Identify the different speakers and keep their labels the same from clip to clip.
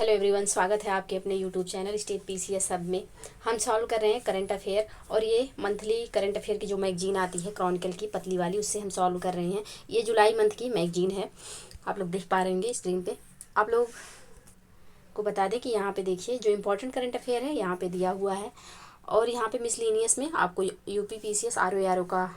Speaker 1: Hello everyone, स्वागत है आपके अपने यूट्यूब चैनल स्टेट पीसीएस सब में। हम सॉल्व कर रहे हैं करंट अफेयर और ये मंथली करंट अफेयर की जो मैगजीन आती है क्रॉनिकल की पतली वाली, उससे हम सॉल्व कर रहे हैं। ये जुलाई मंथ की मैगजीन है, आप लोग देख पा रहे होंगे स्क्रीन पे। आप लोग को बता दें कि यहाँ पे देखिए जो इम्पोर्टेंट करंट अफेयर है यहाँ पे दिया हुआ है, और यहाँ पे मिसलेनियस में आपको यूपी पीसीएस आरओ का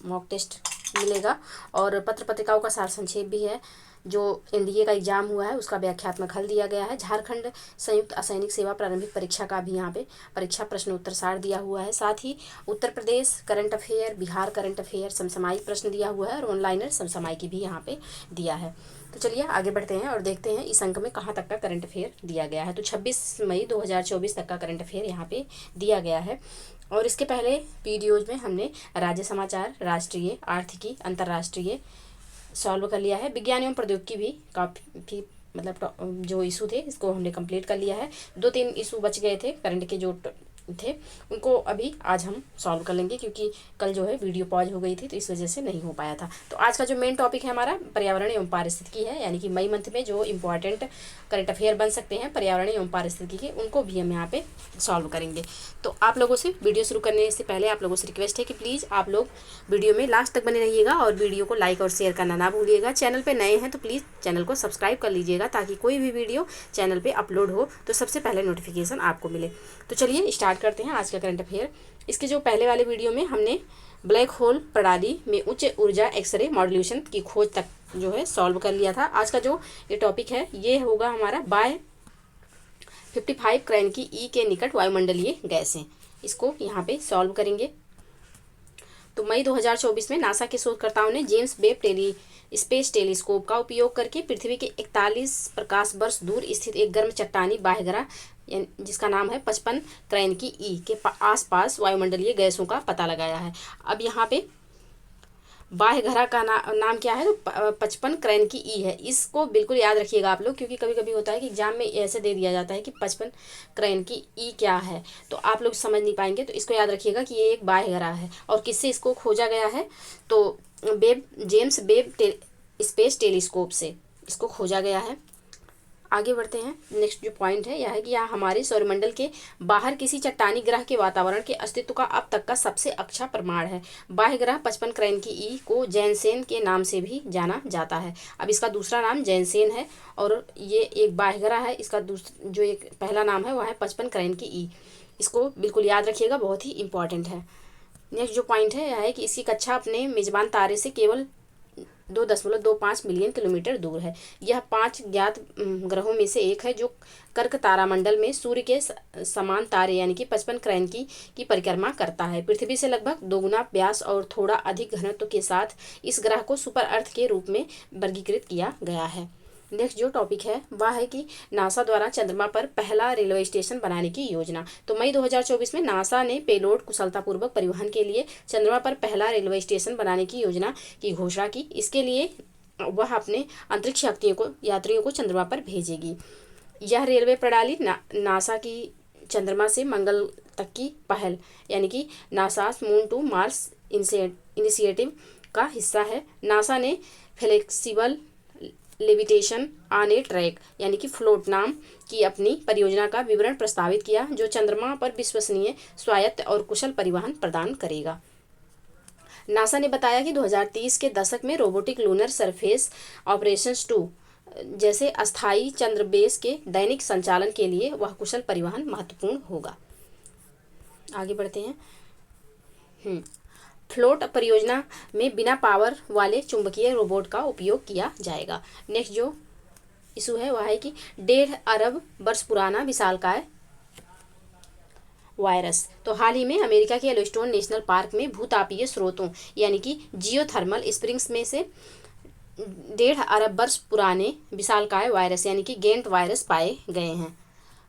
Speaker 1: मॉक टेस्ट मिलेगा, और पत्र पत्रिकाओं का सार संक्षेप भी है। जो एनडीए का एग्जाम हुआ है उसका व्याख्यात्मक हल दिया गया है। झारखंड संयुक्त असैनिक सेवा प्रारंभिक परीक्षा का भी यहाँ पे परीक्षा प्रश्नोत्तर सार दिया हुआ है। साथ ही Uttar Pradesh current affair, Bihar current affair, समसामयिक प्रश्न दिया हुआ है, और ऑनलाइनर समसामयिकी भी यहाँ पे दिया है। तो चलिए आगे बढ़ते हैं और देखते हैं इस अंक में कहाँ तक का करंट अफेयर दिया गया है। तो 26 मई 2024 तक का करंट अफेयर यहाँ पे दिया गया है। और इसके पहले वीडियोज में हमने राज्य समाचार, राष्ट्रीय, आर्थिकी, अंतर्राष्ट्रीय सॉल्व कर लिया है। विज्ञान एवं प्रौद्योगिकी भी काफ़ी मतलब जो इशू थे इसको हमने कंप्लीट कर लिया है। 2-3 इशू बच गए थे करंट के जो थे, उनको अभी आज हम सॉल्व कर लेंगे, क्योंकि कल जो है वीडियो पॉज हो गई थी तो इस वजह से नहीं हो पाया था। तो आज का जो मेन टॉपिक है हमारा पर्यावरण एवं पारिस्थितिकी है, यानी कि मई मंथ में जो इंपॉर्टेंट करंट अफेयर बन सकते हैं पर्यावरण एवं पारिस्थितिकी के, उनको भी हम यहाँ पे सॉल्व करेंगे। तो आप लोगों से वीडियो शुरू करने से पहले आप लोगों से रिक्वेस्ट है कि प्लीज़ आप लोग वीडियो में लास्ट तक बने रहिएगा और वीडियो को लाइक और शेयर करना ना भूलिएगा। चैनल पे नए हैं तो प्लीज़ चैनल को सब्सक्राइब कर लीजिएगा, ताकि कोई भी वीडियो चैनल पे अपलोड हो तो सबसे पहले नोटिफिकेशन आपको मिले। तो चलिए स्टार्ट करते हैं आज का करंट अफेयर। इसके जो पहले वाले वीडियो में हमने ब्लैक होल प्रणाली में उच्च ऊर्जा एक्सरे मॉड्यूलेशन की खोज तक जो है सॉल्व कर लिया था। आज का जो ये टॉपिक है ये होगा हमारा बाय 55 क्रैन की ई के निकट वायुमंडलीय गैसें। इसको यहाँ पे सॉल्व करेंगे। तो मई 2024 में नासा के शोधकर्ताओं ने जेम्स वेब स्पेस टेलीस्कोप का उपयोग करके पृथ्वी के 41 प्रकाश वर्ष दूर स्थित एक गर्म चट्टानी बाह्यग्रह जिसका नाम है 55 क्रैन की ई के आसपास वायुमंडलीय गैसों का पता लगाया है। अब यहाँ पे बाह्यग्रह का नाम क्या है, तो 55 क्रैन की ई है। इसको बिल्कुल याद रखिएगा आप लोग, क्योंकि कभी कभी होता है कि एग्जाम में ऐसे दे दिया जाता है कि 55 क्रैन की ई क्या है, तो आप लोग समझ नहीं पाएंगे। तो इसको याद रखिएगा कि ये एक बाह्यग्रह है। और किससे इसको खोजा गया है, तो जेम्स वेब स्पेस टेलीस्कोप से इसको खोजा गया है। आगे बढ़ते हैं। नेक्स्ट जो पॉइंट है यह है कि यह हमारे सौरमंडल के बाहर किसी चट्टानी ग्रह के वातावरण के अस्तित्व का अब तक का सबसे अच्छा प्रमाण है। बाह्य ग्रह 55 क्रैन की ई को जैनसेन के नाम से भी जाना जाता है। अब इसका दूसरा नाम जैनसेन है और ये एक बाह्य ग्रह है। इसका जो एक पहला नाम है वह है 55 क्रैन की ई। इसको बिल्कुल याद रखिएगा, बहुत ही इंपॉर्टेंट है। नेक्स्ट जो पॉइंट है यह है कि इसकी कक्षा अपने मेजबान तारे से केवल 2.25 मिलियन किलोमीटर दूर है। यह 5 ज्ञात ग्रहों में से एक है जो कर्क तारामंडल में सूर्य के समान तारे यानी कि 55 क्रैन की परिक्रमा करता है। पृथ्वी से लगभग 2 गुना व्यास और थोड़ा अधिक घनत्व के साथ इस ग्रह को सुपर अर्थ के रूप में वर्गीकृत किया गया है। नेक्स्ट जो टॉपिक है वह है कि नासा द्वारा चंद्रमा पर पहला रेलवे स्टेशन बनाने की योजना। तो मई 2024 में नासा ने पेलोड कुशलतापूर्वक परिवहन के लिए चंद्रमा पर पहला रेलवे स्टेशन बनाने की योजना की घोषणा की। इसके लिए वह अपने अंतरिक्ष यात्रियों को चंद्रमा पर भेजेगी। यह रेलवे प्रणाली नासा की चंद्रमा से मंगल तक की पहल यानी कि NASA's moon to Mars initiative का हिस्सा है। नासा ने flexible levitation on a track यानी कि फ्लोट नाम की अपनी परियोजना का विवरण प्रस्तावित किया, जो चंद्रमा पर विश्वसनीय, स्वायत्त और कुशल परिवहन प्रदान करेगा। नासा ने बताया कि 2030 के दशक में रोबोटिक लूनर सरफेस ऑपरेशंस 2 जैसे अस्थायी चंद्र बेस के दैनिक संचालन के लिए वह कुशल परिवहन महत्वपूर्ण होगा। आगे बढ़ते हैं। फ्लोट परियोजना में बिना पावर वाले चुंबकीय रोबोट का उपयोग किया जाएगा। नेक्स्ट जो इशू है वह है कि 1.5 अरब वर्ष पुराना विशालकाय वायरस। तो हाल ही में अमेरिका के येलोस्टोन नेशनल पार्क में भूतापीय स्रोतों यानी कि जियोथर्मल स्प्रिंग्स में से 1.5 अरब वर्ष पुराने विशालकाय वायरस यानी कि गेंट वायरस पाए गए हैं।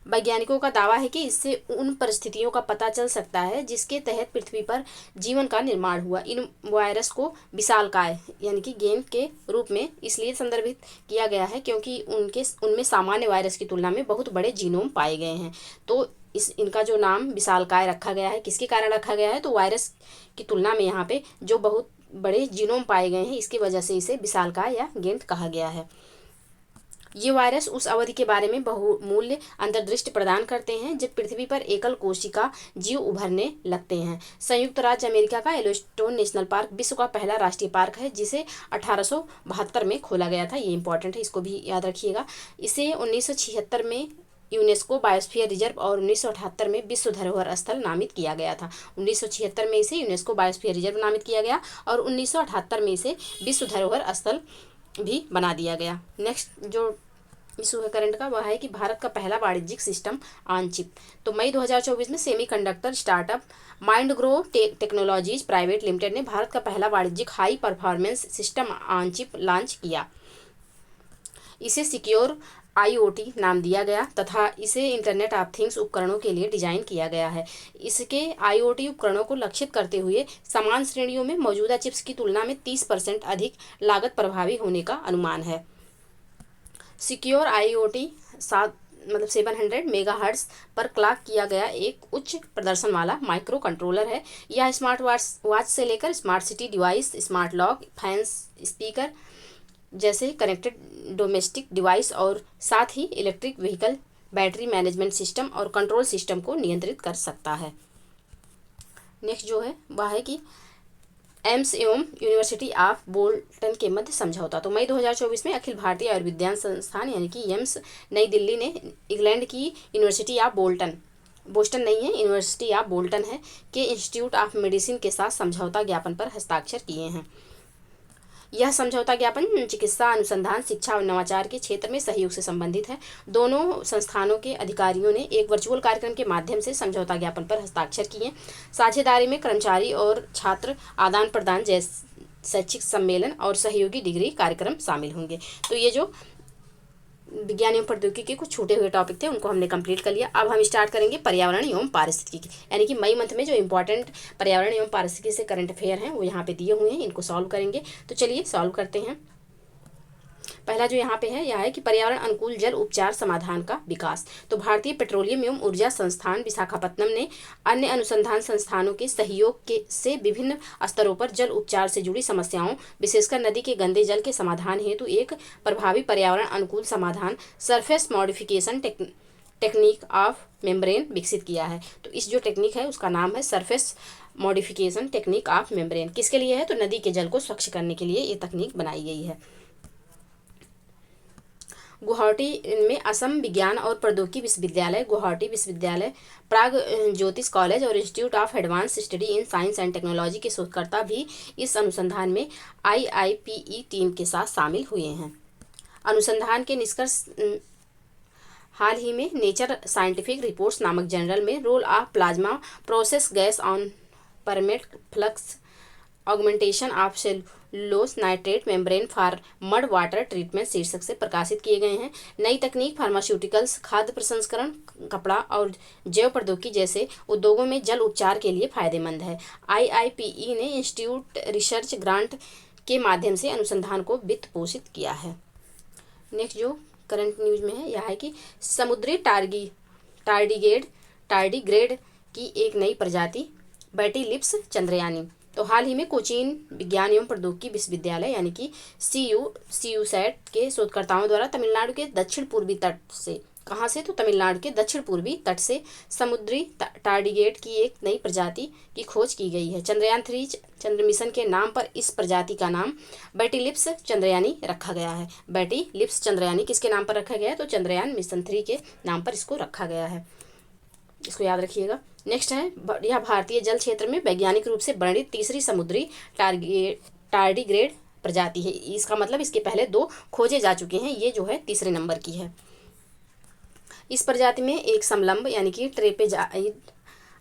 Speaker 1: वैज्ञानिकों का दावा है कि इससे उन परिस्थितियों का पता चल सकता है जिसके तहत पृथ्वी पर जीवन का निर्माण हुआ। इन वायरस को विशालकाय यानी कि गेंद के रूप में इसलिए संदर्भित किया गया है क्योंकि उनमें सामान्य वायरस की तुलना में बहुत बड़े जीनोम पाए गए हैं। तो इनका जो नाम विशालकाय रखा गया है, किसके कारण रखा गया है, तो वायरस की तुलना में यहाँ पे जो बहुत बड़े जीनोम पाए गए हैं इसकी वजह से इसे विशालकाय या गेंद कहा गया है। ये वायरस उस अवधि के बारे में बहुमूल्य अंतर्दृष्टि प्रदान करते हैं जब पृथ्वी पर एकल कोशिका जीव उभरने लगते हैं। संयुक्त राज्य अमेरिका का येलोस्टोन नेशनल पार्क विश्व का पहला राष्ट्रीय पार्क है जिसे 1872 में खोला गया था। ये इंपॉर्टेंट है, इसको भी याद रखिएगा। इसे 1976 में यूनेस्को बायोस्फीयर रिजर्व और 1978 में विश्व धरोहर स्थल नामित किया गया था। 1976 में इसे यूनेस्को बायोस्फीयर रिजर्व नामित किया गया और 1978 में इसे विश्व धरोहर स्थल भी बना दिया गया। नेक्स्ट जो इशू है करंट का वह है कि भारत का पहला वाणिज्यिक सिस्टम ऑन चिप। तो मई 2024 में semiconductor startup Mindgrove technologies private limited ने भारत का पहला वाणिज्यिक high performance system on chip launch किया। इसे सिक्योर IoT नाम दिया गया तथा इसे इंटरनेट ऑफ थिंग्स उपकरणों के लिए डिजाइन किया गया है। इसके IoT उपकरणों को लक्षित करते हुए समान श्रेणियों में मौजूदा चिप्स की तुलना में 30% अधिक लागत प्रभावी होने का अनुमान है। सिक्योर IoT 700 मेगाहर्ट्ज पर क्लॉक किया गया एक उच्च प्रदर्शन वाला माइक्रो कंट्रोलर है। यह स्मार्ट वॉच से लेकर smart city device, smart lock, fans, speaker जैसे कनेक्टेड डोमेस्टिक डिवाइस और साथ ही electric vehicle, battery management system और कंट्रोल सिस्टम को नियंत्रित कर सकता है। नेक्स्ट जो है वह है कि एम्स एवं यूनिवर्सिटी ऑफ बोल्टन के मध्य समझौता। तो मई 2024 में अखिल भारतीय आयुर्विज्ञान संस्थान यानी कि एम्स नई दिल्ली ने इंग्लैंड की यूनिवर्सिटी ऑफ बोस्टन नहीं है, यूनिवर्सिटी ऑफ बोल्टन है, के इंस्टीट्यूट ऑफ मेडिसिन के साथ समझौता ज्ञापन पर हस्ताक्षर किए हैं। यह समझौता ज्ञापन चिकित्सा अनुसंधान, शिक्षा और नवाचार के क्षेत्र में सहयोग से संबंधित है। दोनों संस्थानों के अधिकारियों ने एक वर्चुअल कार्यक्रम के माध्यम से समझौता ज्ञापन पर हस्ताक्षर किए। साझेदारी में कर्मचारी और छात्र आदान प्रदान जैसे शैक्षिक सम्मेलन और सहयोगी डिग्री कार्यक्रम शामिल होंगे। तो ये जो विज्ञान एवं प्रौद्योगिकी के कुछ छूटे हुए टॉपिक थे उनको हमने कंप्लीट कर लिया। अब हम स्टार्ट करेंगे पर्यावरण एवं पारिस्थितिकी, यानी कि मई मंथ में जो इंपॉर्टेंट पर्यावरण एवं पारिस्थितिकी से करंट अफेयर हैं वो यहाँ पे दिए हुए हैं, इनको सॉल्व करेंगे। तो चलिए सॉल्व करते हैं। पहला जो यहाँ पे है यह है कि पर्यावरण अनुकूल जल उपचार समाधान का विकास। तो भारतीय पेट्रोलियम एवं ऊर्जा संस्थान विशाखापत्तनम ने अन्य अनुसंधान संस्थानों के सहयोग से विभिन्न स्तरों पर जल उपचार से जुड़ी समस्याओं, विशेषकर नदी के गंदे जल के समाधान हेतु एक प्रभावी पर्यावरण अनुकूल समाधान surface modification technique of membrane विकसित किया है। तो इस जो टेक्निक है उसका नाम है surface modification technique of membrane. किसके लिए है? तो नदी के जल को स्वच्छ करने के लिए ये तकनीक बनाई गई है। गुवाहाटी में असम विज्ञान और प्रौद्योगिकी विश्वविद्यालय, गुवाहाटी विश्वविद्यालय, प्राग ज्योतिष कॉलेज और institute of advance study in science and technology के शोधकर्ता भी इस अनुसंधान में IIPE टीम के साथ शामिल हुए हैं। अनुसंधान के निष्कर्ष हाल ही में नेचर साइंटिफिक रिपोर्ट्स नामक जर्नल में role of plasma process gas on permeate flux augmentation of cellulose nitrate membrane for mud water treatment शीर्षक से प्रकाशित किए गए हैं। नई तकनीक फार्मास्यूटिकल्स, खाद्य प्रसंस्करण, कपड़ा और जैव प्रौद्योगिकी जैसे उद्योगों में जल उपचार के लिए फायदेमंद है। IIPE ने इंस्टीट्यूट रिसर्च ग्रांट के माध्यम से अनुसंधान को वित्त पोषित किया है। नेक्स्ट जो करंट न्यूज में है यह है कि समुद्री टार्डिग्रेड की एक नई प्रजाति बैटिलिप्स चंद्रयानी। तो हाल ही में कोचीन विज्ञान एवं प्रौद्योगिकी विश्वविद्यालय यानी कि CUSAT के शोधकर्ताओं द्वारा तमिलनाडु के दक्षिण पूर्वी तट से, कहाँ से? तो तमिलनाडु के दक्षिण पूर्वी तट से समुद्री टार्डिग्रेड की एक नई प्रजाति की खोज की गई है। चंद्रयान 3 चंद्र मिशन के नाम पर इस प्रजाति का नाम बैटिलिप्स चंद्रयानी रखा गया है। बैटिलिप्स चंद्रयानी किसके नाम पर रखा गया है? तो चंद्रयान मिशन 3 के नाम पर इसको रखा गया है, इसको याद रखिएगा। नेक्स्ट है यह भारतीय जल क्षेत्र में वैज्ञानिक रूप से वर्णित तीसरी समुद्री टार्डिग्रेड प्रजाति है। इसका मतलब इसके पहले 2 खोजे जा चुके हैं, ये जो है तीसरे नंबर की है। इस प्रजाति में एक समलंब यानी कि ट्रेपेजाइड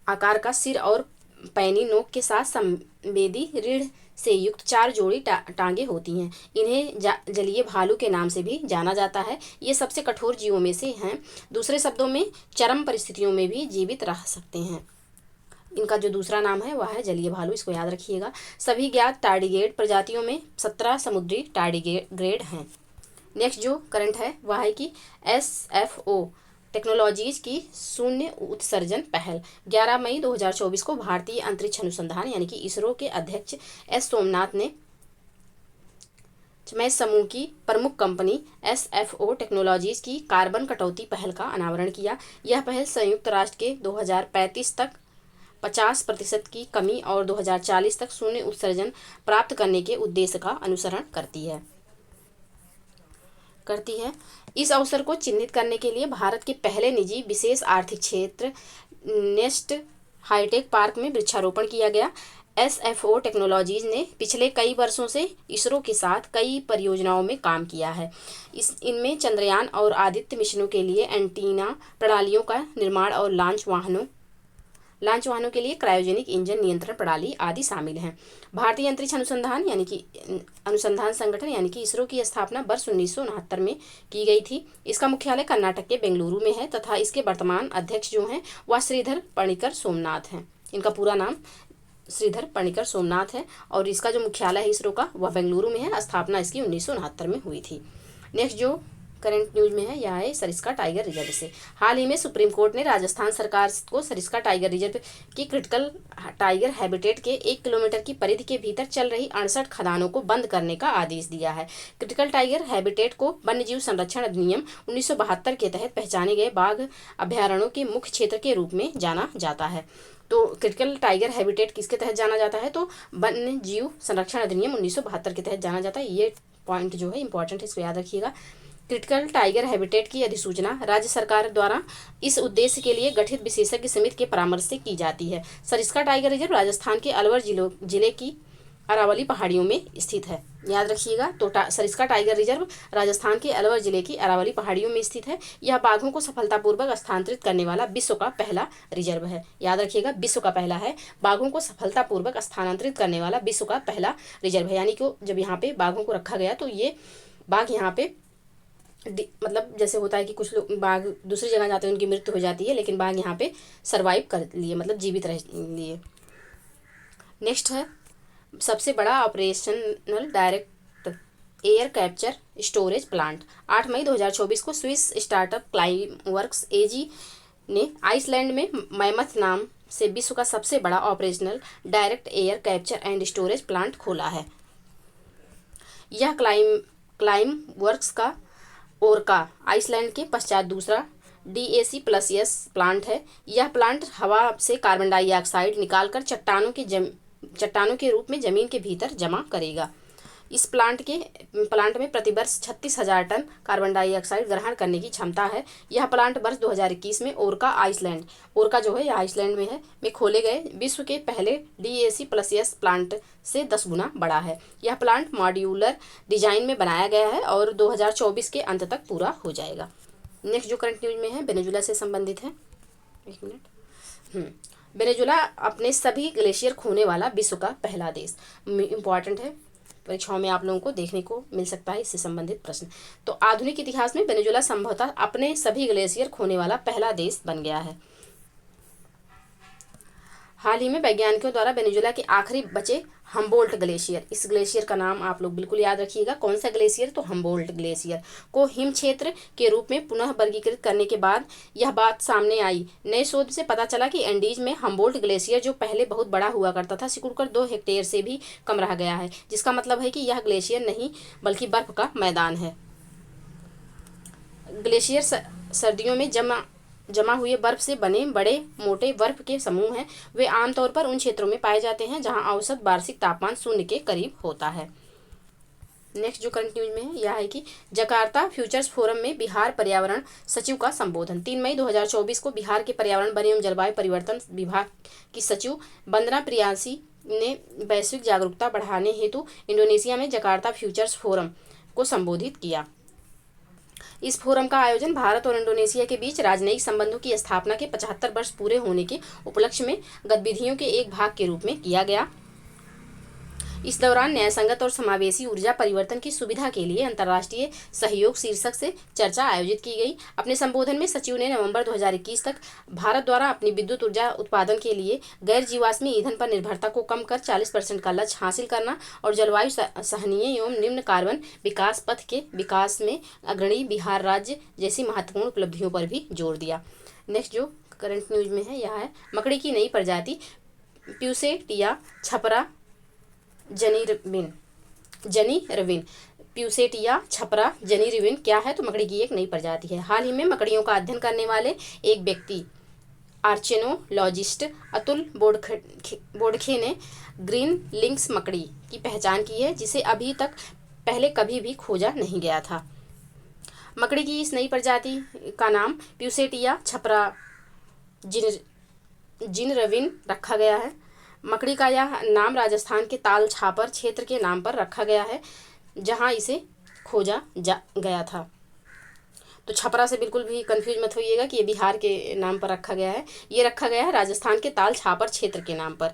Speaker 1: आकार का सिर और पैनी नोक के साथ संवेदी रीढ़ से युक्त 4 जोड़ी टांगे होती हैं। इन्हें जलीय भालू के नाम से भी जाना जाता है। ये सबसे कठोर जीवों में से हैं। दूसरे शब्दों में चरम परिस्थितियों में भी जीवित रह सकते हैं। इनका जो दूसरा नाम है वह है जलीय भालू, इसको याद रखिएगा। सभी ज्ञात टार्डिग्रेड प्रजातियों में 17 समुद्री टार्डिग्रेड हैं। नेक्स्ट जो करंट है वह है कि SFO टेक्नोलॉजीज की शून्य उत्सर्जन पहल। 11 मई 2024 को भारतीय अंतरिक्ष अनुसंधान यानी कि इसरो के अध्यक्ष S सोमनाथ ने मैच समूह की प्रमुख कंपनी SFO टेक्नोलॉजीज की कार्बन कटौती पहल का अनावरण किया। यह पहल संयुक्त राष्ट्र के 2035 तक 50% की कमी और 2040 तक शून्य उत्सर्जन प्राप्त करने के उद्देश्य का अनुसरण करती है। इस अवसर को चिन्हित करने के लिए भारत के पहले निजी विशेष आर्थिक क्षेत्र नेस्ट हाईटेक पार्क में वृक्षारोपण किया गया। SFO टेक्नोलॉजीज ने पिछले कई वर्षों से इसरो के साथ कई परियोजनाओं में काम किया है। इनमें चंद्रयान और आदित्य मिशनों के लिए एंटीना प्रणालियों का निर्माण और लॉन्च वाहनों के लिए क्रायोजेनिक इंजन नियंत्रण प्रणाली आदि शामिल हैं। भारतीय अंतरिक्ष अनुसंधान संगठन यानी कि इसरो की स्थापना वर्ष 1969 में की गई थी। इसका मुख्यालय कर्नाटक के बेंगलुरु में है तथा इसके वर्तमान अध्यक्ष जो हैं वह श्रीधर पणिकर सोमनाथ हैं। इनका पूरा नाम श्रीधर पणिकर सोमनाथ है और इसका जो मुख्यालय है इसरो का वह बेंगलुरु में है। स्थापना इसकी 1969 में हुई थी। नेक्स्ट जो करंट न्यूज में है यह है सरिस्का टाइगर रिजर्व से। हाल ही में सुप्रीम कोर्ट ने राजस्थान सरकार को सरिस्का टाइगर रिजर्व की क्रिटिकल टाइगर हैबिटेट के 1 किलोमीटर की परिधि के भीतर चल रही 68 खदानों को बंद करने का आदेश दिया है। क्रिटिकल टाइगर हैबिटेट को वन्यजीव संरक्षण अधिनियम 1972 के तहत पहचाने गए बाघ अभ्यारण्यों के मुख्य क्षेत्र के रूप में जाना जाता है। तो क्रिटिकल टाइगर हैबिटेट किसके तहत जाना जाता है? तो वन्य जीव संरक्षण अधिनियम 1972 के तहत जाना जाता है। ये पॉइंट जो है इंपॉर्टेंट है, इसको याद रखिएगा। क्रिटिकल टाइगर हैबिटेट की अधिसूचना राज्य सरकार द्वारा इस उद्देश्य के लिए गठित विशेषज्ञ समिति के परामर्श से की जाती है। सरिस्का टाइगर रिजर्व राजस्थान के अलवर जिले की अरावली पहाड़ियों में स्थित है। याद रखिएगा। तो सरिस्का टाइगर रिजर्व राजस्थान के अलवर जिले की अरावली पहाड़ियों में स्थित है। यह बाघों को सफलतापूर्वक स्थानांतरित करने वाला विश्व का पहला रिजर्व है। याद रखिएगा, विश्व का पहला है। बाघों को सफलतापूर्वक स्थानांतरित करने वाला विश्व का पहला रिजर्व है। यानी कि जब यहाँ पे बाघों को रखा गया तो ये बाघ यहाँ पे मतलब जैसे होता है कि कुछ लोग बाघ दूसरी जगह जाते हैं उनकी मृत्यु हो जाती है, लेकिन बाघ यहाँ पे सरवाइव कर लिए, मतलब जीवित रह लिए। नेक्स्ट है सबसे बड़ा operational direct air capture storage plant. 8 मई 2024 को स्विस स्टार्टअप क्लाइमवर्क्स AG ने आइसलैंड में मैमथ नाम से विश्व का सबसे बड़ा operational direct air capture and storage plant खोला है। यह क्लाइमवर्क्स का ओरका आइसलैंड के पश्चात दूसरा DAC+S प्लांट है। यह प्लांट हवा से कार्बन डाइऑक्साइड निकालकर चट्टानों के रूप में जमीन के भीतर जमा करेगा। इस प्लांट में प्रतिवर्ष 36,000 टन कार्बन डाइऑक्साइड ग्रहण करने की क्षमता है। यह प्लांट वर्ष 2021 में ओरका जो है यह आइसलैंड में खोले गए विश्व के पहले DAC+S प्लांट से 10 गुना बड़ा है। यह प्लांट मॉड्यूलर डिजाइन में बनाया गया है और 2024 के अंत तक पूरा हो जाएगा। नेक्स्ट जो करंट न्यूज में है वेनेजुला से संबंधित है। एक मिनट। वेनेजुला अपने सभी ग्लेशियर खोने वाला विश्व का पहला देश। इंपॉर्टेंट है, परीक्षाओं में आप लोगों को देखने को मिल सकता है इससे संबंधित प्रश्न। तो आधुनिक इतिहास में वेनेजुला संभवतः अपने सभी ग्लेशियर खोने वाला पहला देश बन गया है। हाल ही में वैज्ञानिकों द्वारा वेनेजुला के आखिरी बचे हम्बोल्ट ग्लेशियर, इस ग्लेशियर का नाम आप लोग बिल्कुल याद रखिएगा। कौन सा ग्लेशियर? तो हम्बोल्ट ग्लेशियर को हिम क्षेत्र के रूप में पुनः वर्गीकृत करने के बाद यह बात सामने आई। नए शोध से पता चला कि एंडीज में हम्बोल्ट ग्लेशियर जो पहले बहुत बड़ा हुआ करता था सिकुड़कर 2 हेक्टेयर से भी कम रह गया है, जिसका मतलब है कि यह ग्लेशियर नहीं बल्कि बर्फ का मैदान है। ग्लेशियर सर्दियों में जमा हुए बर्फ से बने बड़े मोटे बर्फ के समूह हैं। वे आमतौर पर उन क्षेत्रों में पाए जाते हैं जहां औसत वार्षिक तापमान 0 के करीब होता है। नेक्स्ट जो करंट न्यूज में है यह है कि जकार्ता फ्यूचर्स फोरम में बिहार पर्यावरण सचिव का संबोधन। 3 मई 2024 को बिहार के पर्यावरण वन एवं जलवायु परिवर्तन विभाग की सचिव वंदना प्रियांसी ने वैश्विक जागरूकता बढ़ाने हेतु इंडोनेशिया में जकार्ता फ्यूचर्स फोरम को संबोधित किया। इस फोरम का आयोजन भारत और इंडोनेशिया के बीच राजनयिक संबंधों की स्थापना के 75 वर्ष पूरे होने के उपलक्ष्य में गतिविधियों के एक भाग के रूप में किया गया। इस दौरान न्यायसंगत और समावेशी ऊर्जा परिवर्तन की सुविधा के लिए अंतर्राष्ट्रीय सहयोग शीर्षक से चर्चा आयोजित की गई। अपने संबोधन में सचिव ने नवंबर 2021 तक भारत द्वारा अपनी विद्युत ऊर्जा उत्पादन के लिए गैर जीवाश्मी ईंधन पर निर्भरता को कम कर 40% का लक्ष्य हासिल करना और जलवायु सहनीय एवं निम्न कार्बन विकास पथ के विकास में अग्रणी बिहार राज्य जैसी महत्वपूर्ण उपलब्धियों पर भी जोर दिया। नेक्स्ट जो करंट न्यूज में है यह है मकड़ी की नई प्रजाति प्यूसेटिया छपरा जनी रविन प्यूसेटिया छपरा जनीरिविन क्या है? तो मकड़ी की एक नई प्रजाति है। हाल ही में मकड़ियों का अध्ययन करने वाले एक व्यक्ति आर्चेनोलॉजिस्ट अतुल बोडखे ने ग्रीन लिंक्स मकड़ी की पहचान की है, जिसे अभी तक पहले कभी भी खोजा नहीं गया था। मकड़ी की इस नई प्रजाति का नाम प्यूसेटिया छपरा जिनरविन रखा गया है। मकड़ी का यह नाम राजस्थान के ताल छापर क्षेत्र के नाम पर रखा गया है, जहां इसे खोजा गया था। तो छपरा से बिल्कुल भी कंफ्यूज मत होइएगा कि ये बिहार के नाम पर रखा गया है। ये रखा गया है राजस्थान के ताल छापर क्षेत्र के नाम पर।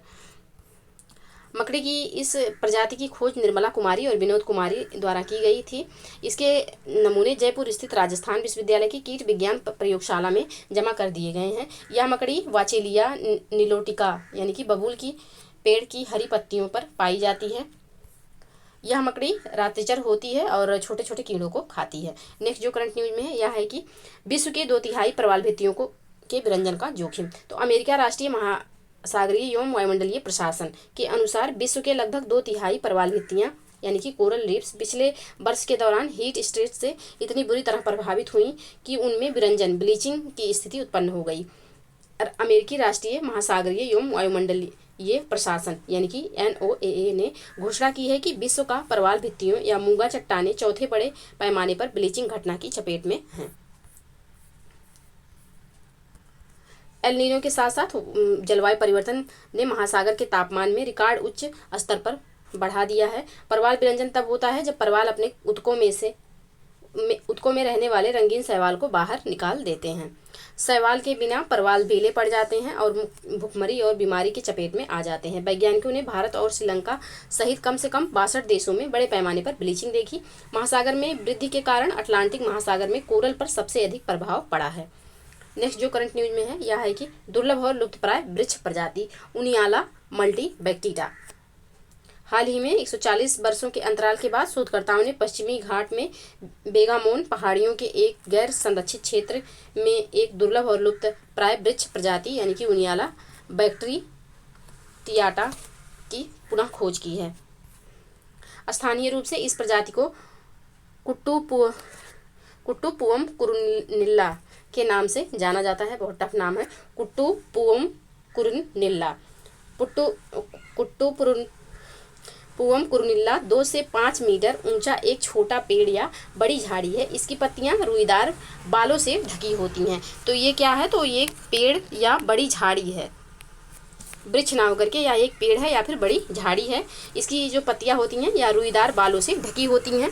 Speaker 1: मकड़ी की इस प्रजाति की खोज निर्मला कुमारी और विनोद कुमारी द्वारा की गई थी। इसके नमूने जयपुर स्थित राजस्थान विश्वविद्यालय की कीट विज्ञान प्रयोगशाला में जमा कर दिए गए हैं। यह मकड़ी वाचेलिया निलोटिका यानी कि बबूल की पेड़ की हरी पत्तियों पर पाई जाती है। यह मकड़ी रात्रिचर होती है और छोटे छोटे कीड़ों को खाती है। नेक्स्ट जो करंट न्यूज में है यह है कि विश्व के 2/3 प्रवाल भित्तियों के विरंजन का जोखिम। तो अमेरिका राष्ट्रीय महासागरीय एवं वायुमंडलीय प्रशासन के अनुसार विश्व के लगभग 2/3 प्रवाल भित्तियां यानी कि कोरल रीफ्स पिछले वर्ष के दौरान हीट स्ट्रेस से इतनी बुरी तरह प्रभावित हुई कि उनमें विरंजन ब्लीचिंग की स्थिति उत्पन्न हो गई। अमेरिकी राष्ट्रीय महासागरीय एवं वायुमंडलीय प्रशासन यानी कि NOAA ने घोषणा की है कि विश्व का प्रवाल भित्तियों या मूंगा चट्टानें चौथे बड़े पैमाने पर ब्लीचिंग घटना की चपेट में हैं। एल नीनो के साथ साथ जलवायु परिवर्तन ने महासागर के तापमान में रिकॉर्ड उच्च स्तर पर बढ़ा दिया है। प्रवाल विरंजन तब होता है जब प्रवाल अपने ऊतकों में रहने वाले रंगीन शैवाल को बाहर निकाल देते हैं। शैवाल के बिना प्रवाल ढीले पड़ जाते हैं और भुखमरी और बीमारी की चपेट में आ जाते हैं। वैज्ञानिकों ने भारत और श्रीलंका सहित कम से कम 62 देशों में बड़े पैमाने पर ब्लीचिंग देखी। महासागर में वृद्धि के कारण अटलांटिक महासागर में कोरल पर सबसे अधिक प्रभाव पड़ा है। नेक्स्ट जो करंट न्यूज में है यह है कि दुर्लभ और लुप्तप्राय वृक्ष प्रजाति उनियाला मल्टीबैक्टीटा। हाल ही में 140 वर्षों के अंतराल के बाद शोधकर्ताओं ने पश्चिमी घाट में बेगामोन पहाड़ियों के एक गैर संरक्षित क्षेत्र में एक दुर्लभ और लुप्त प्राय वृक्ष प्रजाति यानी कि उनियाला बैक्टीरियाटा की पुनः खोज की है। स्थानीय रूप से इस प्रजाति को कुट्टूपुवम कुरुनिल्ला के नाम से जाना जाता है। बहुत टफ नाम है, कुट्टूपुवम कुरुनिल्ला। पुवम कुरुनिल्ला 2 से 5 मीटर ऊंचा एक छोटा पेड़ या बड़ी झाड़ी है। इसकी पत्तियां रुईदार बालों से ढकी होती हैं। तो ये क्या है? तो ये एक पेड़ या बड़ी झाड़ी है, वृक्ष ना होकर के या एक पेड़ है या फिर बड़ी झाड़ी है। इसकी जो पत्तियां होती हैं या रुईदार बालों से ढकी होती हैं।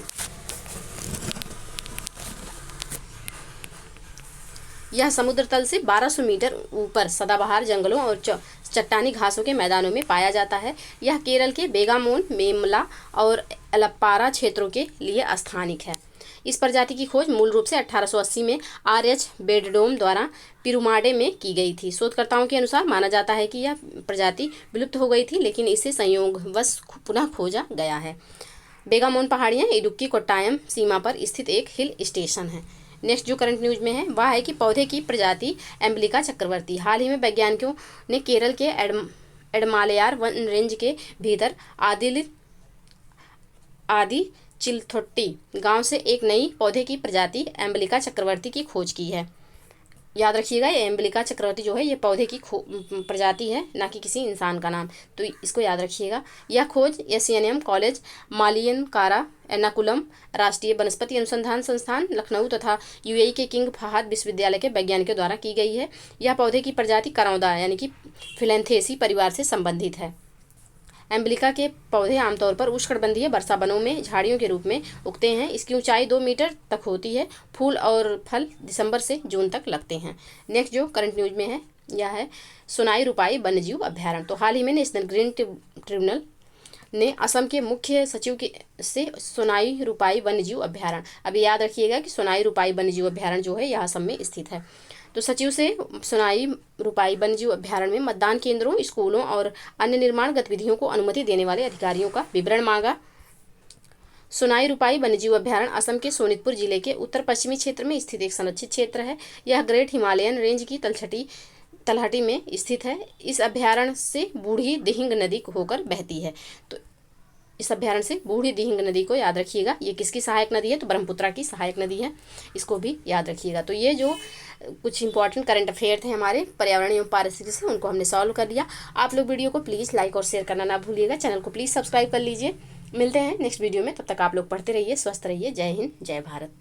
Speaker 1: यह समुद्र तल से 1200 मीटर ऊपर सदाबहार जंगलों और चट्टानी घासों के मैदानों में पाया जाता है। यह केरल के बेगामोन, मेमला और एलप्पारा क्षेत्रों के लिए स्थानिक है। इस प्रजाति की खोज मूल रूप से 1880 में R.H. बेडडोम द्वारा पिरुमाडे में की गई थी। शोधकर्ताओं के अनुसार माना जाता है कि यह प्रजाति विलुप्त हो गई थी, लेकिन इसे संयोगवश पुनः खोजा गया है। बेगामोन पहाड़ियाँ इडुक्की कोट्टायम सीमा पर स्थित एक हिल स्टेशन है। नेक्स्ट जो करंट न्यूज में है वह है कि पौधे की प्रजाति एम्बलिका चक्रवर्ती। हाल ही में वैज्ञानिकों ने केरल के एडमालयार वन रेंज के भीतर आदि चिलथोट्टी गांव से एक नई पौधे की प्रजाति एम्बलिका चक्रवर्ती की खोज की है। याद रखिएगा, ये एम्बलिका चक्रवर्ती जो है ये पौधे की प्रजाति है, ना कि किसी इंसान का नाम, तो इसको याद रखिएगा। यह खोज SNM कॉलेज मालियनकारा, एर्नाकुलम राष्ट्रीय वनस्पति अनुसंधान संस्थान लखनऊ तथा UAE के किंग फहद विश्वविद्यालय के वैज्ञानिकों द्वारा की गई है। यह पौधे की प्रजाति करौदा यानी कि फिलेंथेसी परिवार से संबंधित है। एम्बलिका के पौधे आमतौर पर उष्णकटिबंधीय वर्षा वनों में झाड़ियों के रूप में उगते हैं। इसकी ऊंचाई 2 मीटर तक होती है। फूल और फल दिसंबर से जून तक लगते हैं। नेक्स्ट जो करंट न्यूज में है यह है सोनाई रूपाई वन्यजीव अभ्यारण्य। तो हाल ही में नेशनल ग्रीन ट्रिब्यूनल ने असम के मुख्य सचिव से सोनाई रूपाई वन्यजीव अभ्यारण्य, अभी याद रखिएगा कि सोनाई रूपाई वन्यजीव अभ्यारण्य जो है यह असम में स्थित है। तो सचिव से सोनाई रूपाई वन्यजीव अभ्यारण्य में मतदान केंद्रों, स्कूलों और अन्य निर्माण गतिविधियों को अनुमति देने वाले अधिकारियों का विवरण मांगा। सोनाई रूपाई वन्यजीव अभ्यारण्य असम के सोनितपुर जिले के उत्तर पश्चिमी क्षेत्र में स्थित एक संरक्षित क्षेत्र है। यह ग्रेट हिमालयन रेंज की तलहटी में स्थित है। इस अभ्यारण्य से बूढ़ी दिहिंग नदी होकर बहती है। तो इस अभ्यारण्य से बूढ़ी दिहिंग नदी को याद रखिएगा। ये किसकी सहायक नदी है? तो ब्रह्मपुत्रा की सहायक नदी है, इसको भी याद रखिएगा। तो ये जो कुछ इंपॉर्टेंट करंट अफेयर थे हमारे पर्यावरण एवं पारिस्थितिकी से, उनको हमने सॉल्व कर लिया। आप लोग वीडियो को प्लीज़ लाइक और शेयर करना ना भूलिएगा। चैनल को प्लीज़ सब्सक्राइब कर लीजिए। मिलते हैं नेक्स्ट वीडियो में, तब तक आप लोग पढ़ते रहिए, स्वस्थ रहिए। जय हिंद, जय भारत।